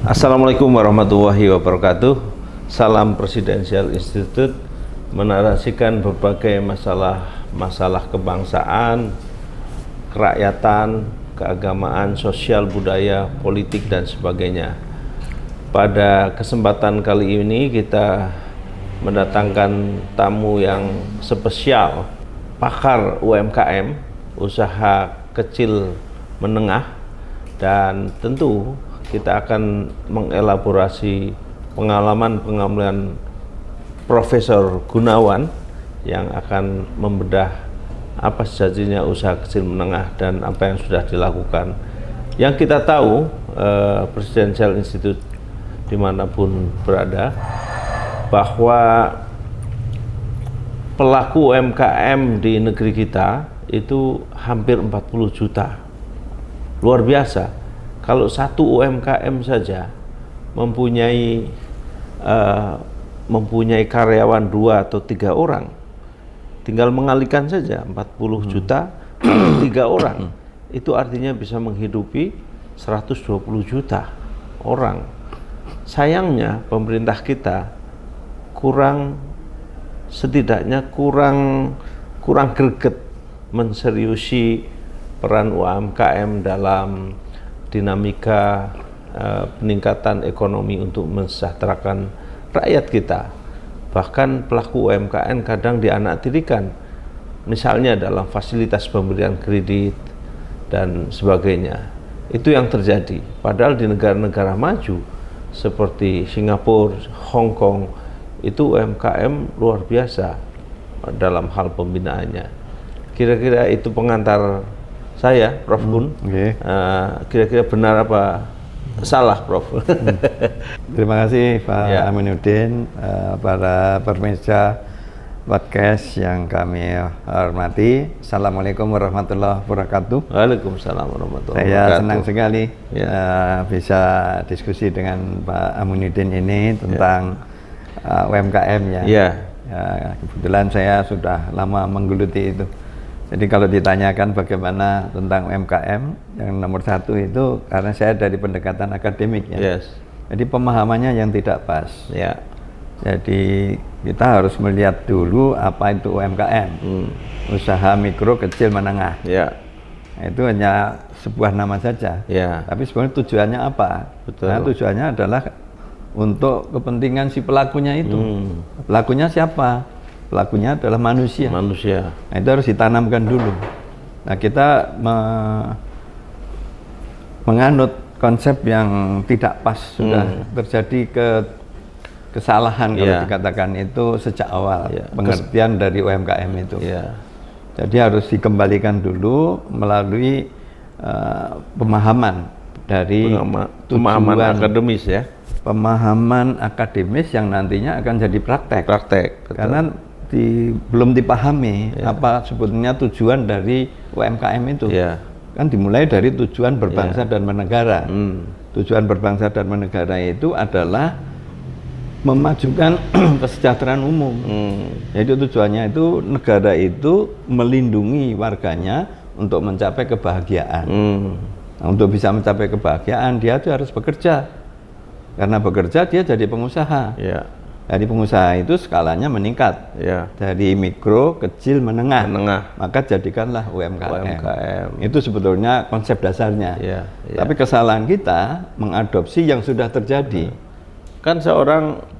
Assalamualaikum warahmatullahi wabarakatuh. Salam Presidensial Institute menarasikan berbagai masalah kebangsaan, kerakyatan, keagamaan, sosial, budaya, politik, dan sebagainya. Pada kesempatan kali ini kita mendatangkan tamu yang spesial, pakar UMKM, usaha kecil menengah, dan tentu kita akan mengelaborasi pengalaman Profesor Gunawan yang akan membedah apa sejatinya usaha kecil menengah dan apa yang sudah dilakukan. Yang kita tahu, Presidensial Institute dimanapun berada, bahwa pelaku UMKM di negeri kita itu hampir 40 juta. Luar biasa. Kalau satu UMKM saja mempunyai karyawan 2 atau 3 orang, tinggal mengalihkan saja 40 juta 3 orang, itu artinya bisa menghidupi 120 juta orang. Sayangnya pemerintah kita setidaknya kurang greget menseriusi peran UMKM dalam dinamika peningkatan ekonomi untuk mensejahterakan rakyat kita. Bahkan pelaku UMKM kadang dianaktirikan, misalnya dalam fasilitas pemberian kredit dan sebagainya. Itu yang terjadi. Padahal di negara-negara maju seperti Singapura, Hong Kong, itu UMKM luar biasa dalam hal pembinaannya. Kira-kira itu pengantar saya, Prof. Gun. Kira-kira benar apa salah, Prof? Terima kasih Pak Aminuddin, para pemirsa podcast yang kami hormati. Assalamualaikum warahmatullahi wabarakatuh. Waalaikumsalam warahmatullahi wabarakatuh. Saya senang sekali bisa diskusi dengan Pak Aminuddin ini tentang UMKM ya. Kebetulan saya sudah lama menggeluti itu. Jadi kalau ditanyakan bagaimana tentang UMKM, yang nomor 1 itu karena saya dari pendekatan akademik ya. Jadi pemahamannya yang tidak pas. Jadi kita harus melihat dulu apa itu UMKM, usaha mikro kecil menengah. Itu hanya sebuah nama saja. Tapi sebenarnya tujuannya apa? Nah, tujuannya adalah untuk kepentingan si pelakunya itu. Pelakunya siapa? Pelakunya adalah manusia. Nah, itu harus ditanamkan dulu. Nah, kita menganut konsep yang tidak pas, sudah terjadi kesalahan kalau dikatakan itu sejak awal pengertian dari UMKM itu. Jadi harus dikembalikan dulu melalui pemahaman dari pemahaman akademis ya. Pemahaman akademis yang nantinya akan jadi praktek. Betul. Karena belum dipahami apa sebetulnya tujuan dari UMKM itu. Kan dimulai dari tujuan berbangsa dan bernegara. Tujuan berbangsa dan bernegara itu adalah memajukan kesejahteraan umum. Jadi tujuannya itu negara itu melindungi warganya untuk mencapai kebahagiaan. Nah, untuk bisa mencapai kebahagiaan dia itu harus bekerja. Karena bekerja dia jadi pengusaha. Dari pengusaha itu skalanya meningkat dari mikro, kecil, menengah. Maka jadikanlah UMKM. Itu sebetulnya konsep dasarnya. Tapi kesalahan kita mengadopsi yang sudah terjadi. Kan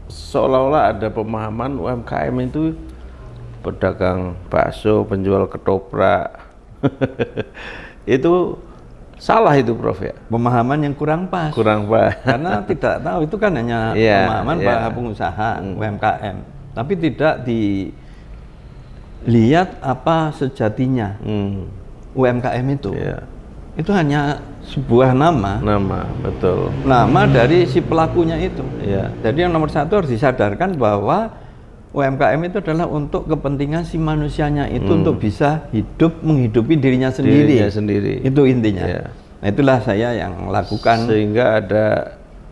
seolah-olah ada pemahaman UMKM itu pedagang bakso, penjual ketoprak. Itu salah itu, Prof ya. Pemahaman yang kurang pas. Karena tidak tahu, itu kan hanya pemahaman para pengusaha UMKM. Tapi tidak dilihat apa sejatinya UMKM itu. Itu hanya sebuah nama. Betul. Nama dari si pelakunya itu. Jadi yang nomor 1 harus disadarkan bahwa UMKM itu adalah untuk kepentingan si manusianya itu untuk bisa menghidupi dirinya sendiri. Itu intinya. Nah, itulah saya yang lakukan. Sehingga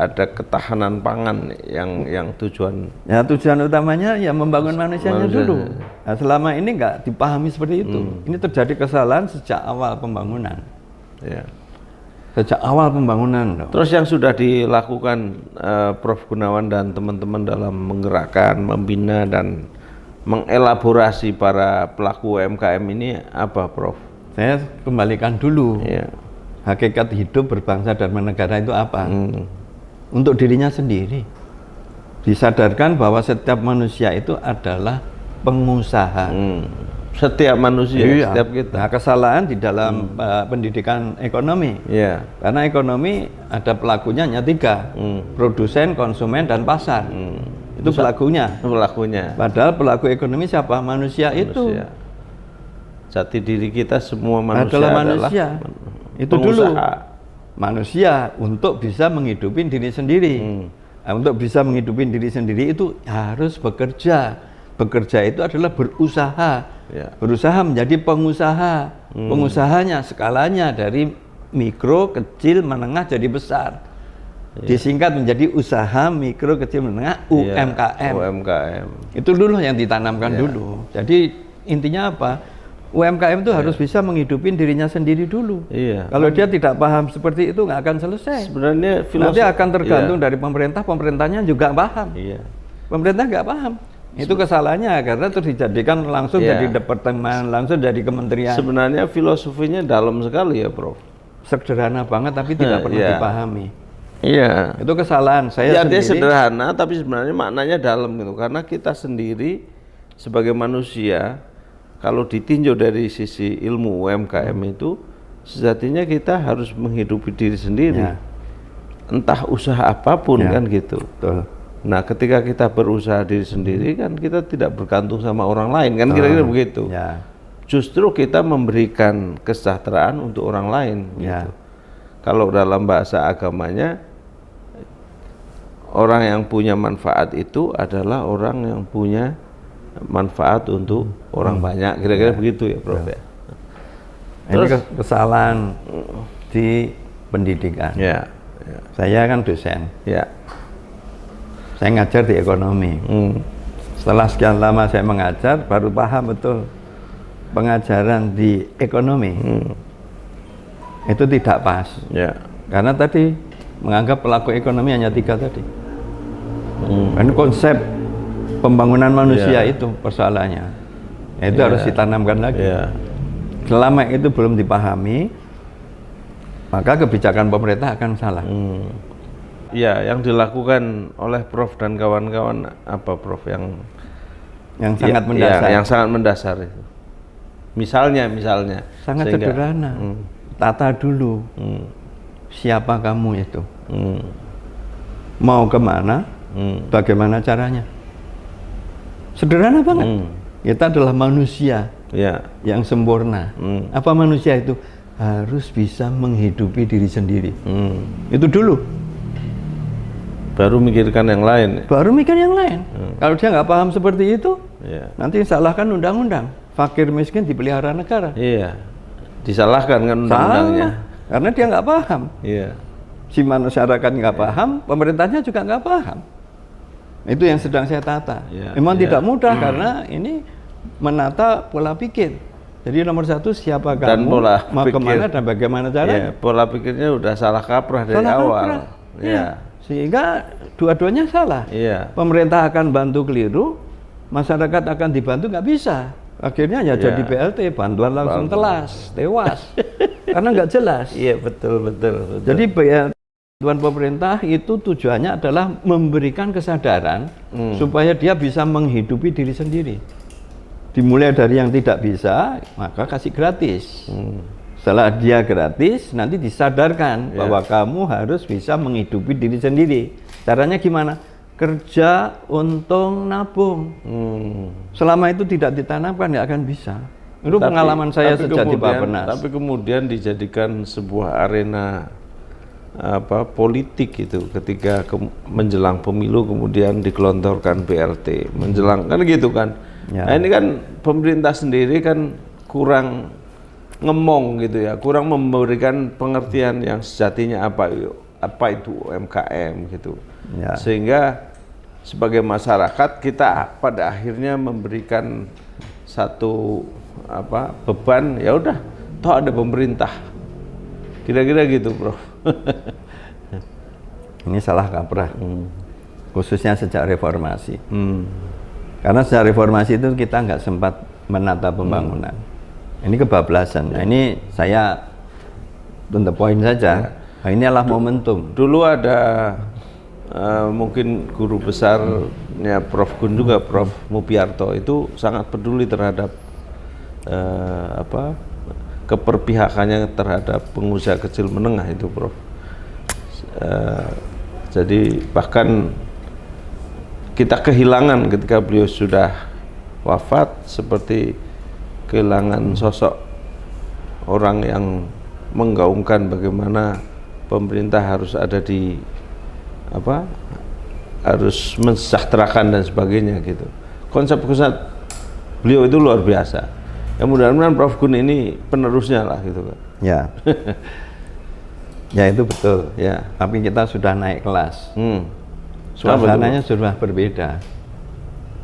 ada ketahanan pangan yang tujuan. Ya, tujuan utamanya ya membangun manusianya dulu. Nah, selama ini nggak dipahami seperti itu. Ini terjadi kesalahan sejak awal pembangunan. Sejak awal pembangunan. Terus yang sudah dilakukan Prof Gunawan dan teman-teman dalam menggerakkan, membina dan mengelaborasi para pelaku UMKM ini apa, Prof? Saya kembalikan dulu. Ya. Hakikat hidup berbangsa dan bernegara itu apa? Untuk dirinya sendiri. Disadarkan bahwa setiap manusia itu adalah pengusaha. Setiap manusia, iya. Setiap kita. Nah, kesalahan di dalam pendidikan ekonomi. Iya. Karena ekonomi ada pelakunya hanya 3, produsen, konsumen, dan pasar. Itu pelakunya. Padahal pelaku ekonomi siapa? Manusia itu. Jati diri kita semua manusia adalah manusia. Itu pengusaha. Dulu manusia untuk bisa menghidupi diri sendiri. Nah, untuk bisa menghidupi diri sendiri itu harus bekerja. Bekerja itu adalah berusaha. Berusaha menjadi pengusaha. Pengusahanya skalanya dari mikro, kecil, menengah jadi besar. Disingkat menjadi usaha mikro, kecil, menengah, UMKM. Itu dulu yang ditanamkan dulu. Jadi intinya apa? UMKM itu harus bisa menghidupi dirinya sendiri dulu. Kalau dia tidak paham seperti itu nggak akan selesai. Sebenarnya nanti akan tergantung dari pemerintah. Pemerintahnya juga paham. Pemerintah nggak paham. Itu kesalahannya karena terus dijadikan langsung jadi departemen, langsung jadi kementerian. Sebenarnya filosofinya dalam sekali ya, Prof. Sederhana banget tapi tidak pernah dipahami. Iya. Itu kesalahan saya sendiri. Dia sederhana tapi sebenarnya maknanya dalam gitu. Karena kita sendiri sebagai manusia kalau ditinjau dari sisi ilmu UMKM itu sejatinya kita harus menghidupi diri sendiri. Entah usaha apapun kan gitu. Betul. Nah, ketika kita berusaha diri sendiri kan kita tidak bergantung sama orang lain kan kira-kira begitu. Justru kita memberikan kesejahteraan untuk orang lain gitu. Kalau dalam bahasa agamanya orang yang punya manfaat itu adalah orang yang punya manfaat untuk orang banyak, kira-kira begitu ya, Prof. Terus ini kesalahan di pendidikan. Saya kan dosen. Saya ngajar di ekonomi. Setelah sekian lama saya mengajar, baru paham betul pengajaran di ekonomi itu tidak pas. Karena tadi menganggap pelaku ekonomi hanya 3 tadi. Kan konsep pembangunan manusia itu persoalannya. Itu harus ditanamkan lagi. Selama itu belum dipahami, maka kebijakan pemerintah akan salah. Yang dilakukan oleh Prof dan kawan-kawan apa, Prof, yang sangat mendasar. Yang sangat mendasar itu. Misalnya sangat sederhana. Tata dulu. Siapa kamu itu? Mau kemana? Bagaimana caranya? Sederhana banget. Kita adalah manusia yang sempurna. Apa manusia itu? Harus bisa menghidupi diri sendiri. Itu dulu. Baru mikirkan yang lain. Kalau dia nggak paham seperti itu, nanti salahkan undang-undang. Fakir miskin dipelihara negara. Disalahkan kan undang-undangnya. Karena dia nggak paham. Si masyarakat nggak paham, pemerintahnya juga nggak paham. Itu yang sedang saya tata. Memang tidak mudah karena ini menata pola pikir. Jadi nomor 1 siapa kamu, mau kemana dan bagaimana caranya. Pola pikirnya udah salah kaprah dari awal. Sehingga dua-duanya salah. Pemerintah akan bantu keliru, masyarakat akan dibantu nggak bisa. Akhirnya ya jadi BLT, bantuan langsung tewas. Karena nggak jelas. Betul. Jadi bantuan pemerintah itu tujuannya adalah memberikan kesadaran supaya dia bisa menghidupi diri sendiri. Dimulai dari yang tidak bisa, maka kasih gratis. Setelah dia gratis, nanti disadarkan bahwa kamu harus bisa menghidupi diri sendiri. Caranya gimana? Kerja, untung, nabung. Selama itu tidak ditanamkan, nggak akan bisa. Itu pengalaman saya sejak di Bappenas. Tapi kemudian dijadikan sebuah arena politik itu ketika menjelang pemilu kemudian digelontorkan BLT, menjelang kan gitu kan. Nah ini kan pemerintah sendiri kan kurang ngemong gitu ya, kurang memberikan pengertian yang sejatinya apa itu UMKM gitu. Sehingga sebagai masyarakat kita pada akhirnya memberikan satu beban, ya udah toh ada pemerintah Kira-kira gitu, Prof. Ini salah kaprah, khususnya sejak reformasi. Karena sejak reformasi itu kita nggak sempat menata pembangunan. Ini kebablasan. Nah, ini saya to the point saja. Nah, ini adalah momentum. Dulu ada mungkin guru besarnya Prof Gun juga, Prof Mupiarto, itu sangat peduli terhadap keperpihakannya terhadap pengusaha kecil menengah itu, Prof. Jadi bahkan kita kehilangan ketika beliau sudah wafat, seperti kehilangan sosok orang yang menggaungkan bagaimana pemerintah harus ada di harus mensejahterakan dan sebagainya gitu. Konsep-konsep beliau itu luar biasa. Ya mudah-mudahan Prof Gun ini penerusnya lah gitu kan. Ya. Ya itu betul ya, tapi kita sudah naik kelas. Suasananya sudah berbeda.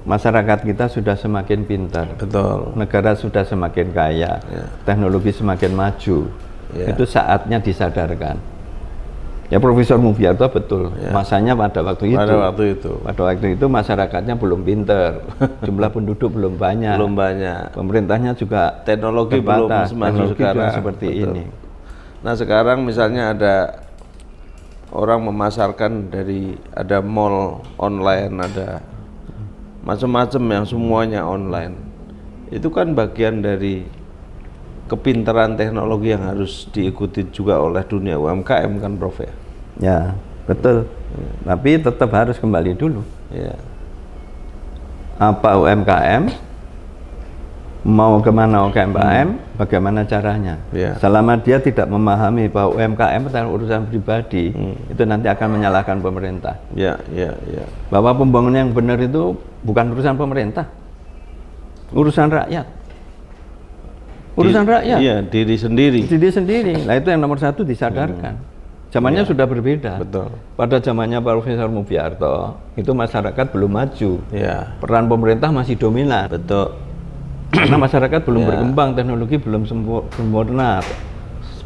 Masyarakat kita sudah semakin pintar. Betul. Negara sudah semakin kaya. Teknologi semakin maju. Itu saatnya disadarkan. Ya Profesor Mupiarto betul. Masanya pada waktu itu masyarakatnya belum pintar. Jumlah penduduk belum banyak. Pemerintahnya juga teknologi belum semaju sekarang seperti ini. Nah sekarang misalnya ada orang memasarkan ada mall online, ada macam-macam yang semuanya online. Itu kan bagian dari kepintaran teknologi yang harus diikuti juga oleh dunia UMKM kan, Prof ya? Ya betul. Tapi tetap harus kembali dulu. Ya. Apa UMKM? Mau kemana UMKM, bagaimana caranya. Selama dia tidak memahami bahwa UMKM adalah urusan pribadi, itu nanti akan menyalahkan pemerintah. Bahwa pembangunan yang benar itu bukan urusan pemerintah, urusan rakyat. Urusan rakyat. Iya, diri sendiri. Nah itu yang nomor satu disadarkan. Zamannya sudah berbeda. Betul. Pada zamannya Profesor Mupiarto, itu masyarakat belum maju. Peran pemerintah masih dominan. Betul. Karena masyarakat belum berkembang, teknologi belum sempurna,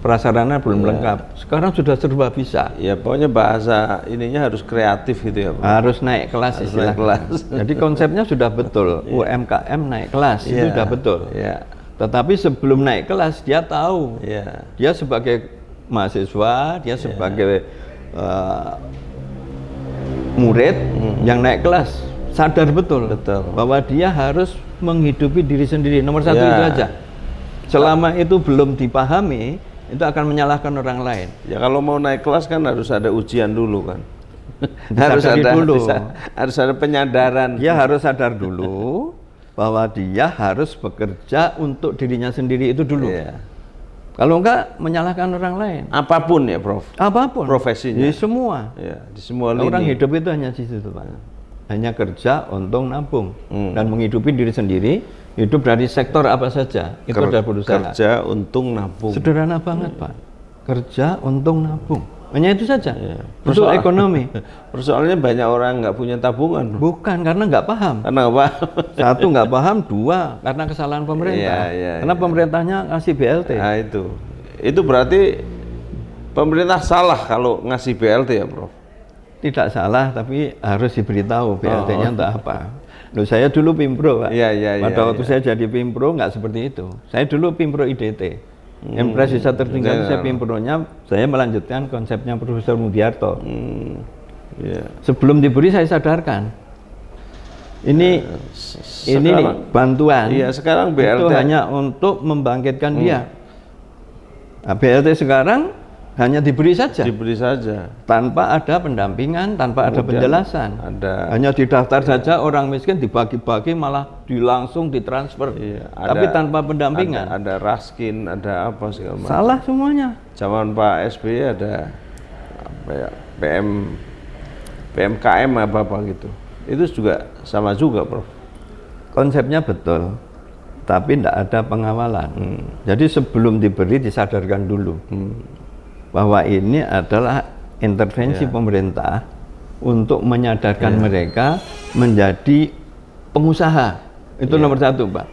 prasarana belum lengkap. Sekarang sudah serba bisa. Ya pokoknya bahasa ininya harus kreatif gitu ya, Pak. Harus naik kelas istilahnya. Jadi konsepnya sudah betul. UMKM naik kelas itu sudah betul. Tetapi sebelum naik kelas dia tahu. Dia sebagai mahasiswa, dia sebagai murid yang naik kelas sadar betul bahwa dia harus menghidupi diri sendiri. Nomor satu itu aja. Selama itu belum dipahami, itu akan menyalahkan orang lain. Ya kalau mau naik kelas kan harus ada ujian dulu kan. harus ada penyadaran. Dia harus sadar dulu bahwa dia harus bekerja untuk dirinya sendiri itu dulu. Kalau enggak menyalahkan orang lain. Apapun ya, Prof. Apapun. Profesinya. Di semua. Di semua lini. Orang hidup itu hanya di situ, Pak. Hanya kerja, untung, nabung, dan menghidupi diri sendiri, hidup dari sektor apa saja, itu adalah berusaha. Kerja, untung, nabung. Sederhana banget, Pak. Kerja, untung, nabung. Hanya itu saja. Untuk ekonomi. Persoalannya banyak orang nggak punya tabungan. Bukan, karena nggak paham. Satu, nggak paham. Dua, karena kesalahan pemerintah. Karena pemerintahnya ngasih BLT. Nah itu berarti pemerintah salah kalau ngasih BLT ya, Prof? Tidak salah, tapi harus diberitahu BLT-nya untuk apa. Loh, saya dulu Pimpro, Pak. Pada waktu saya jadi Pimpro nggak seperti itu. Saya dulu Pimpro IDT. Impres bisa tertinggal, saya Pimpronya, saya melanjutkan konsepnya Profesor Mupiarto. Sebelum diberi saya sadarkan. Ini bantuan. Sekarang BLT itu hanya untuk membangkitkan dia. Nah, BLT sekarang hanya diberi saja. Tanpa ada pendampingan, tanpa ada penjelasan. Hanya didaftar saja, orang miskin dibagi-bagi, malah langsung ditransfer. Tapi tanpa pendampingan. Ada raskin, ada apa segala macam. Salah semuanya. Zaman Pak SBY ada PMKM apa gitu. Itu juga sama juga, Prof. Konsepnya betul, tapi tidak ada pengawalan. Jadi sebelum diberi disadarkan dulu. Bahwa ini adalah intervensi pemerintah untuk menyadarkan mereka menjadi pengusaha. Itu nomor satu, Pak.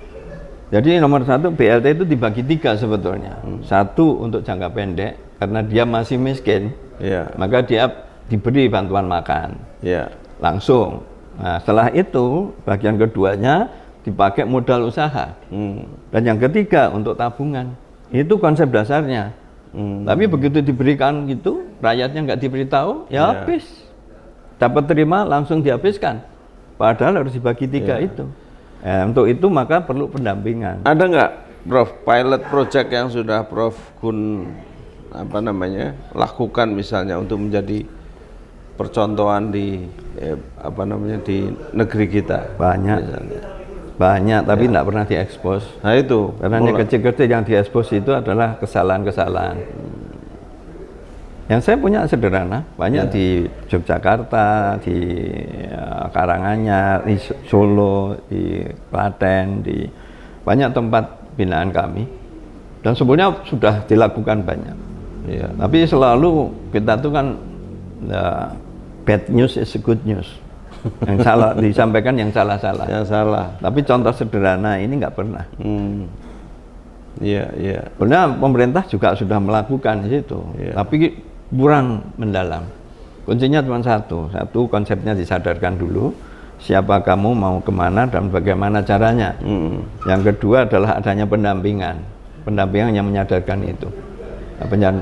Jadi nomor satu, BLT itu dibagi 3 sebetulnya. Satu untuk jangka pendek, karena dia masih miskin, maka dia diberi bantuan makan langsung. Nah, setelah itu bagian keduanya dipakai modal usaha. Dan yang ketiga untuk tabungan. Itu konsep dasarnya. Tapi begitu diberikan gitu, rakyatnya nggak diberitahu, ya habis. Dapat terima langsung dihabiskan. Padahal harus dibagi 3 itu. Untuk itu maka perlu pendampingan. Ada nggak, Prof, pilot project yang sudah Prof Gun lakukan misalnya untuk menjadi percontohan di di negeri kita? Banyak, tapi tidak pernah diekspos. Nah itu, karena yang kecil-kecil yang diekspos itu adalah kesalahan-kesalahan. Yang saya punya sederhana, banyak di Yogyakarta, di Karanganyar, di Solo, di Klaten, di banyak tempat binaan kami. Dan sebenarnya sudah dilakukan banyak. Tapi selalu kita tuh kan bad news is good news. Yang salah disampaikan yang salah-salah. Yang salah. Tapi contoh sederhana ini nggak pernah. Benar, pemerintah juga sudah melakukan itu. Tapi kurang mendalam. Kuncinya cuma satu konsepnya disadarkan dulu. Siapa kamu, mau kemana, dan bagaimana caranya. Yang kedua adalah adanya pendampingan yang menyadarkan itu.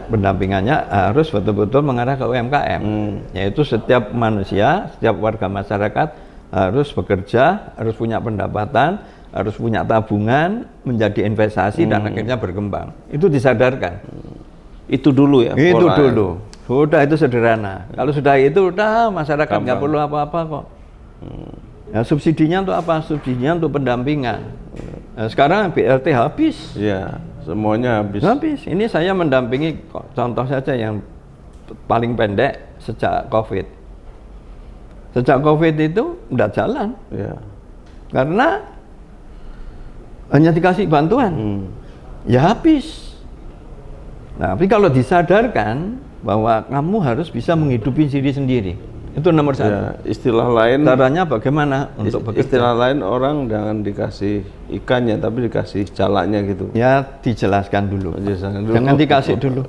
Pendampingannya harus betul-betul mengarah ke UMKM, yaitu setiap manusia, setiap warga masyarakat harus bekerja, harus punya pendapatan, harus punya tabungan, menjadi investasi dan akhirnya berkembang. Itu disadarkan. Itu dulu ya? Itu dulu. Sudah, itu sederhana. Kalau sudah itu, udah masyarakat nggak perlu apa-apa kok. Nah, subsidinya untuk apa? Subsidinya untuk pendampingan. Nah, sekarang BLT habis. Semuanya habis. Ini saya mendampingi, contoh saja yang paling pendek sejak COVID. Sejak COVID itu udah jalan. Karena hanya dikasih bantuan. Ya habis. Nah, tapi kalau disadarkan bahwa kamu harus bisa menghidupi diri sendiri. Itu nomor 1. Istilah lain, caranya bagaimana untuk bekerja? Istilah lain, orang jangan dikasih ikannya tapi dikasih calaknya gitu. Ya, dijelaskan dulu. Jangan dikasih dulu.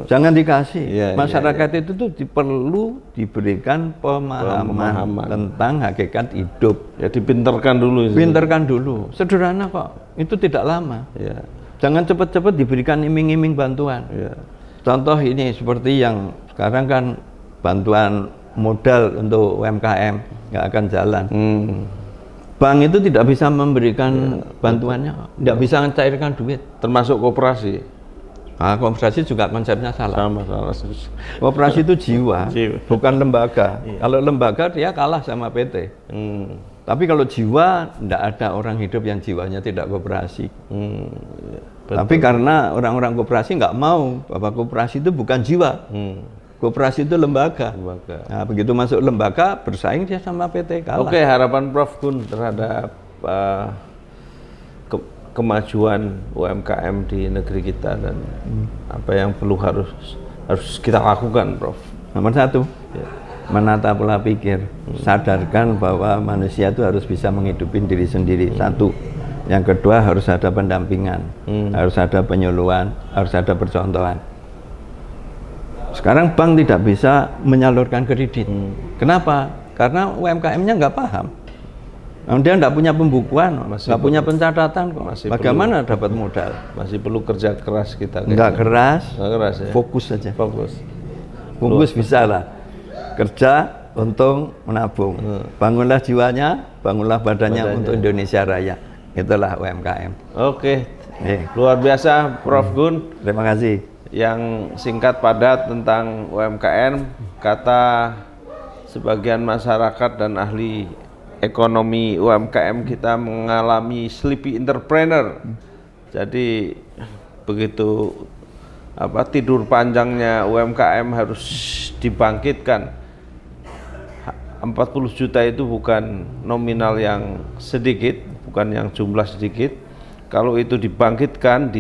Jangan dikasih. Masyarakat itu tuh perlu diberikan pemahaman tentang hakikat hidup. Ya, dipinterkan dulu. Pinterkan dulu. Sederhana kok. Itu tidak lama. Jangan cepat-cepat diberikan iming-iming bantuan. Contoh ini seperti yang sekarang kan bantuan modal untuk UMKM nggak akan jalan. Bank itu tidak bisa memberikan bantuannya, tidak bisa mencairkan duit. Termasuk koperasi. Koperasi juga konsepnya salah. Salah. Koperasi itu jiwa, bukan lembaga. Kalau lembaga dia kalah sama PT. Tapi kalau jiwa, tidak ada orang hidup yang jiwanya tidak koperasi. Tapi karena orang-orang koperasi nggak mau bahwa koperasi itu bukan jiwa. Koperasi itu lembaga. Nah, begitu masuk lembaga, bersaing dia sama PT, kalah. Oke, harapan Prof Gun terhadap kemajuan UMKM di negeri kita dan apa yang perlu harus kita lakukan, Prof. Nomor 1, menata pola pikir. Sadarkan bahwa manusia itu harus bisa menghidupi diri sendiri. 1. Yang kedua, harus ada pendampingan, harus ada penyuluhan, harus ada percontohan. Sekarang bank tidak bisa menyalurkan kredit. Kenapa? Karena UMKM-nya nggak paham. Dia nggak punya pembukuan, nggak punya pencatatan kok. Bagaimana dapat modal? Masih perlu kerja keras kita. Nggak keras, ya? Fokus saja. Fokus bisa lah. Kerja, untung, menabung. Bangunlah jiwanya, bangunlah badannya untuk Indonesia Raya. Itulah UMKM. Oke. Luar biasa, Prof Gun. Terima kasih. Yang singkat padat tentang UMKM, kata sebagian masyarakat dan ahli ekonomi UMKM kita mengalami sleepy entrepreneur. Jadi begitu tidur panjangnya UMKM harus dibangkitkan. 40 juta itu bukan nominal yang sedikit, bukan yang jumlah sedikit. Kalau itu dibangkitkan,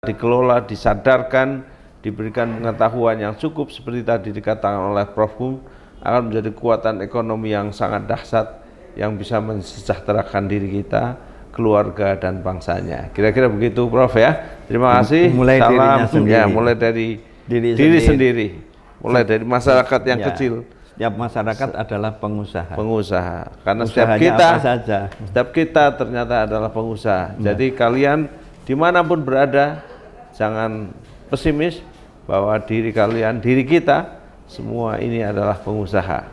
dikelola, disadarkan, diberikan pengetahuan yang cukup seperti tadi dikatakan oleh Prof Gun, akan menjadi kekuatan ekonomi yang sangat dahsyat yang bisa mensejahterakan diri kita, keluarga dan bangsanya. Kira-kira begitu, Prof ya. Terima kasih. Mulai dirinya Salam sendiri. ya, mulai dari diri sendiri. Mulai dari masyarakat yang kecil. Setiap masyarakat adalah pengusaha. Pengusaha. Karena setiap kita ternyata adalah pengusaha. Jadi kalian dimanapun berada, jangan pesimis bahwa diri kalian, diri kita, semua ini adalah pengusaha.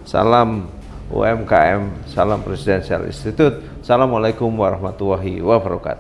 Salam UMKM, salam Presidensial Institute. Assalamualaikum warahmatullahi wabarakatuh.